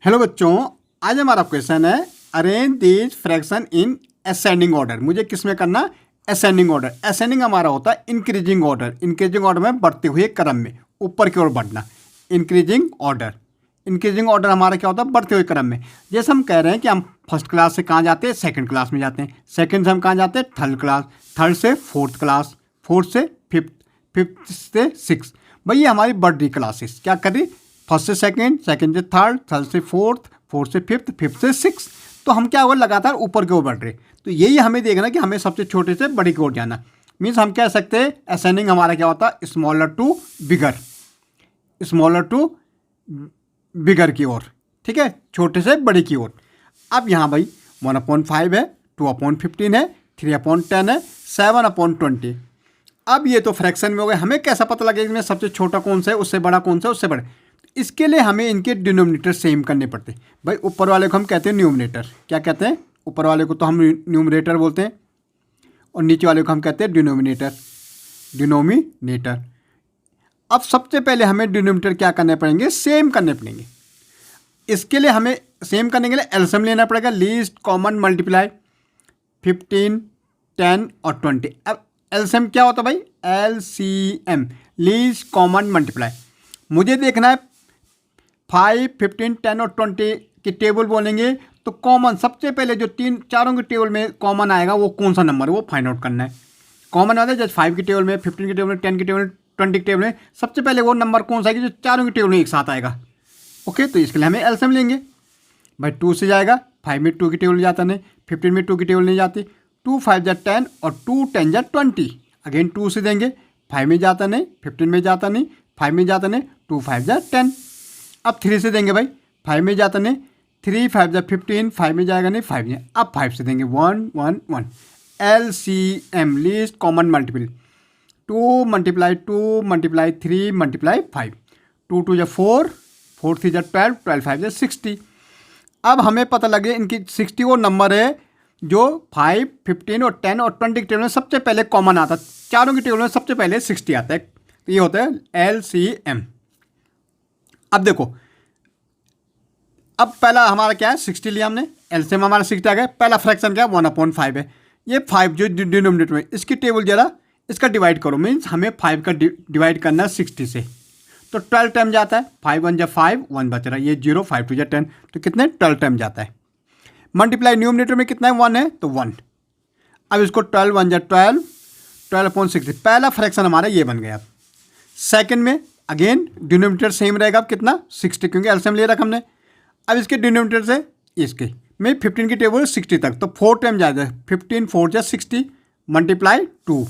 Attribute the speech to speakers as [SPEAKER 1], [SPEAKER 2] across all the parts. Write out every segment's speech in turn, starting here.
[SPEAKER 1] Hello बच्चों, आज हमारा क्वेश्चन है arrange these fraction in ascending order. मुझे किस में करना? Ascending order. असेंडिंग हमारा होता है इंक्रीजिंग ऑर्डर। इंक्रीजिंग ऑर्डर में बढ़ते हुए क्रम में ऊपर की ओर बढ़ना, इंक्रीजिंग ऑर्डर। इंक्रीजिंग ऑर्डर हमारा क्या होता है? बढ़ते हुए क्रम में। जैसे हम कह रहे हैं कि हम फर्स्ट क्लास से कहाँ जाते हैं? सेकंड क्लास में जाते हैं। सेकंड से हम कहाँ जाते हैं? Third class. थर्ड से फोर्थ क्लास, फोर्थ से फिफ्थ, फिफ्थ से सिक्स। भाई ये हमारी बढ़ रही क्लासेस क्या कर रही? फर्स्ट से सेकंड, सेकंड से थर्ड, थर्ड से फोर्थ, फोर्थ से फिफ्थ, फिफ्थ से सिक्स। तो हम क्या होगा? लगातार ऊपर की ओर बढ़ रहे। तो यही हमें देखना कि हमें सबसे छोटे से बड़ी की ओर जाना। मीन्स हम कह सकते हैं असेंडिंग हमारा क्या होता है? Smaller to bigger, smaller to bigger की ओर। ठीक है, छोटे से बड़ी की ओर। अब यहाँ भाई 1/5 है, 2/15 है, 3/10 है, 7/20। अब ये तो फ्रैक्शन में हो गए। हमें कैसा पता लगेगा इसमें सबसे छोटा कौन सा है, उससे बड़ा कौन सा है, उससे बड़ा? इसके लिए हमें इनके डिनोमिनेटर सेम करने पड़ते हैं। भाई ऊपर वाले को हम कहते हैं न्यूमरेटर। क्या कहते हैं? ऊपर वाले को तो हम न्यूमरेटर बोलते हैं और नीचे वाले को हम कहते हैं डिनोमिनेटर, डिनोमिनेटर। अब सबसे पहले हमें डिनोमिनेटर क्या करने पड़ेंगे? सेम करने पड़ेंगे। इसके लिए हमें सेम करने के लिए एलसीएम लेना पड़ेगा, लीस्ट कॉमन मल्टीप्लाई 15, 10 और 20। अब एलसीएम क्या होता है भाई? LCM, least common multiply. मुझे देखना है 5, 15, 10 और 20 की टेबल बोलेंगे तो कॉमन सबसे पहले जो चारों की टेबल में कॉमन आएगा वो कौन सा नंबर है वो फाइंड आउट करना है। कॉमन आता है जैसे 5 की टेबल में, 15 की टेबल में, 10 की टेबल में, 20 की टेबल में, सबसे पहले वो नंबर कौन सा है जो चारों की टेबल में एक साथ आएगा। ओके, तो इसके लिए हमें एलसीएम लेंगे। भाई 2 से जाएगा, 5 में 2 की टेबल जाता नहीं, 15 में 2 की टेबल नहीं जाती, 2 5 जा 10 और 2 10 जा 20। अगेन 2 से देंगे, 5 में जाता नहीं, 15 में जाता नहीं, 5 में जाता नहीं, 2 5 जा 10। अब 3 से देंगे भाई, 5 में जाता नहीं, 3 5 जा 15, 5 में जाएगा नहीं, 5 में। अब 5 से देंगे 1 1 1। एलसीएम, लीस्ट कॉमन मल्टीपल, 2 × 2 × 3 × 5, 2 2 जा 4, 4 3 जा 12, 12 5 जा 60। अब हमें पता लगे इनकी 60 वो नंबर है जो 5, 15 और 10 और 20 की टेबल में सबसे पहले कॉमन आता है। चारों की टेबल में सबसे पहले 60 आता है। तो ये होता है एलसीएम। अब देखो, अब पहला हमारा क्या है? 60 लिया हमने, एलसीएम हमारा 60 आ गया। पहला फ्रैक्शन क्या है? 1/5 है। ये 5 जो डिनोमिनेटर में, इसकी टेबल जरा इसका डिवाइड करो। मीन्स हमें 5 का डिवाइड करना है 60 से। तो 12 टाइम जाता है। 5 1 जा 5, 1 बच रहा है, ये 0, 5 2 जा 10, तो कितने? 12 टाइम जाता है। मल्टीप्लाई न्यूमरेटर में कितना है? 1 है, तो 1। अब इसको 12 1 जा 12, 12/60। पहला फ्रैक्शन हमारा ये बन गया। सेकंड में अगेन डिनोमिनेटर सेम रहेगा। अब कितना? 60, क्योंकि एलसीएम ले रखा हमने। अब इसके डिनोमिनेटर से इसके में 15 की टेबल 60 तक, तो 4 टाइम जाएगा। 15 4 जा 60 मल्टीप्लाई 2,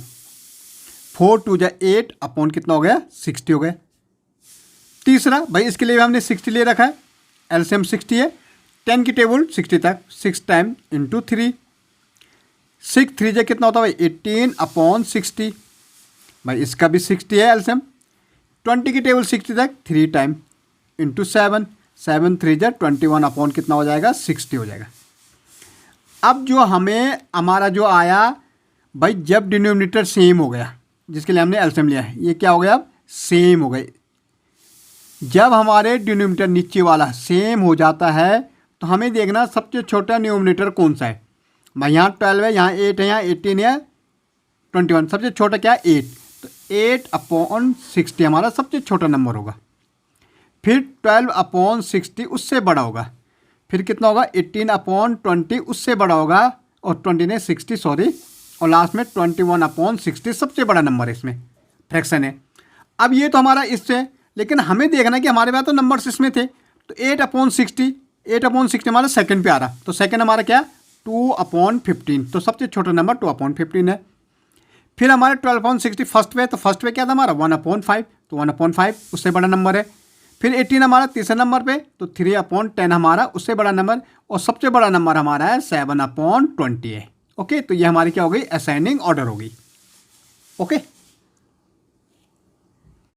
[SPEAKER 1] 4 2 जा 8 अपॉन कितना हो गया? 60 हो गया। तीसरा भाई इसके लिए हमने 60 ले रखा है, एलसीएम 60 है। 10 की टेबल 60 तक, 6 टाइम इंटू 3, 6 3 जा कितना होता है भाई? 18/60। भाई इसका भी 60 है एलसीएम। 20 की टेबल 60 तक, 3 टाइम इंटू 7, 7 3 जा 21 अपॉन कितना हो जाएगा? 60 हो जाएगा। अब जो हमें हमारा जो आया भाई, जब डिनोमिनेटर सेम हो गया, जिसके लिए हमने एलसीएम लिया है, ये क्या हो गया? अब सेम हो गए। जब हमारे डिनोमिनेटर नीचे वाला सेम हो जाता है तो हमें देखना सबसे छोटा डिनोमिनेटर कौन सा है। भाई यहाँ 12 है, यहाँ 8 है, यहाँ 18 है, 21। सबसे छोटा क्या है? 8। तो 8/60 हमारा सबसे छोटा नंबर होगा। फिर 12/60 उससे बड़ा होगा। फिर कितना होगा? 18/20 उससे बड़ा होगा, और 20 ने 60 सॉरी, और लास्ट में 21/60 सबसे बड़ा नंबर है, इसमें फ्रैक्शन है। अब ये तो हमारा इससे, लेकिन हमें देखना कि हमारे पास तो नंबर्स इसमें थे। तो 8/60 हमारा सेकंड पे आ रहा, तो सेकंड हमारा क्या? 2/15। तो सबसे छोटा नंबर 2/15 है। फिर हमारे 12/60 फर्स्ट पे, तो फर्स्ट पे क्या था हमारा? 1/5, तो 1/5 उससे बड़ा नंबर है। फिर 18 हमारा तीसरे नंबर पे, तो 3/10 हमारा उससे बड़ा नंबर, और सबसे बड़ा नंबर हमारा है 7/20 है। ओके, तो ये हमारी क्या हो गई? असेंडिंग ऑर्डर हो गई। ओके।